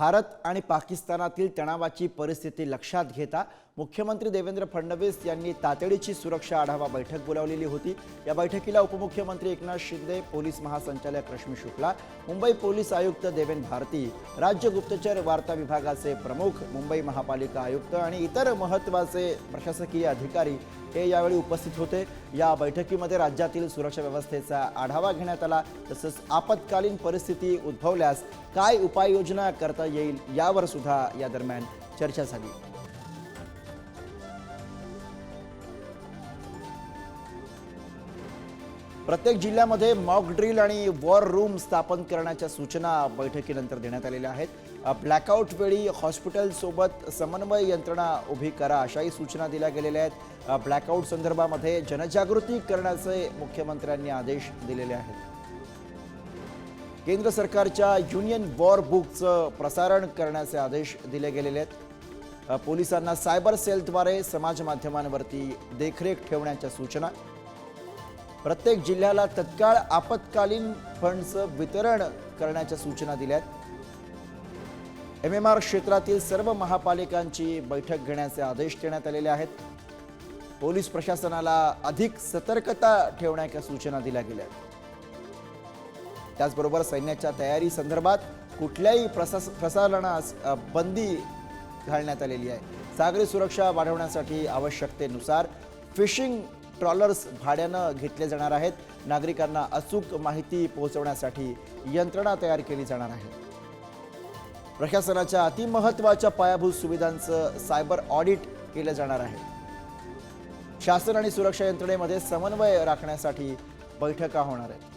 भारत आणि पाकिस्तानातील तणावाची परिस्थिती लक्षात घेता मुख्यमंत्री देवेंद्र फडणवीस यांनी तातडीची सुरक्षा आढावा बैठक बोलावलेली होती। या बैठकीला उपमुख्यमंत्री एकनाथ शिंदे, पोलीस महासंचालक रश्मी शुक्ला, मुंबई पोलीस आयुक्त देवेन भारती, राज्य गुप्तचर वार्ता विभागाचे प्रमुख, मुंबई महापालिका आयुक्त आणि इतर महत्त्वाचे प्रशासकीय अधिकारी हे यावेळी उपस्थित होते। या बैठकीमध्ये राज्यातील सुरक्षा व्यवस्थेचा आढावा घेण्यात आला, तसंच आपत्कालीन परिस्थिती उद्भवल्यास काय उपाययोजना करता येईल यावर सुद्धा या दरम्यान चर्चा झाली। प्रत्येक जिल्ह्यामध्ये मॉक ड्रिल आणि वॉर रूम स्थापन करण्याच्या सूचना बैठकीनंतर देण्यात आलेल्या आहेत। ब्लॅकआउट वेळी हॉस्पिटल सोबत समन्वय यंत्रणा उभी करा अशाही सूचना दिल्या गेलेल्या आहेत। ब्लॅकआउट संदर्भामध्ये जनजागृती करण्याचे मुख्यमंत्र्यांनी आदेश दिलेले आहेत। केंद्र सरकारच्या युनियन वॉर बुकचं प्रसारण करण्याचे आदेश दिले गेलेले आहेत। पोलिसांना सायबर सेलद्वारे समाज माध्यमांवरती देखरेख ठेवण्याच्या सूचना। प्रत्येक जिल्ह्याला तत्काळ आपत्कालीन फंडचं वितरण करण्याच्या सूचना दिल्यात। MMR क्षेत्रातील सर्व महापालिकांची बैठक घेण्याचे आदेश देण्यात आलेले आहेत। पोलीस प्रशासनाला अधिक सतर्कता ठेवण्याच्या सूचना दिल्या गेल्या। त्याचबरोबर सैन्याच्या तयारी संदर्भात कुठल्याही प्रसारणास बंदी घालण्यात आलेली आहे। सागरी सुरक्षा वाढवण्यासाठी आवश्यकतेनुसार फिशिंग ट्रॉलर्स भाड्यानं घेतले जाणार आहेत। नागरिकांना अचूक माहिती पोहोचवण्यासाठी यंत्रणा तयार केली जाणार आहे। प्रशासनाच्या अतिमहत्त्वाच्या पायाभूत सुविधांचं सायबर ऑडिट केलं जाणार आहे। शासन आणि सुरक्षा यंत्रणेमध्ये समन्वय राखण्यासाठी बैठका होणार आहेत।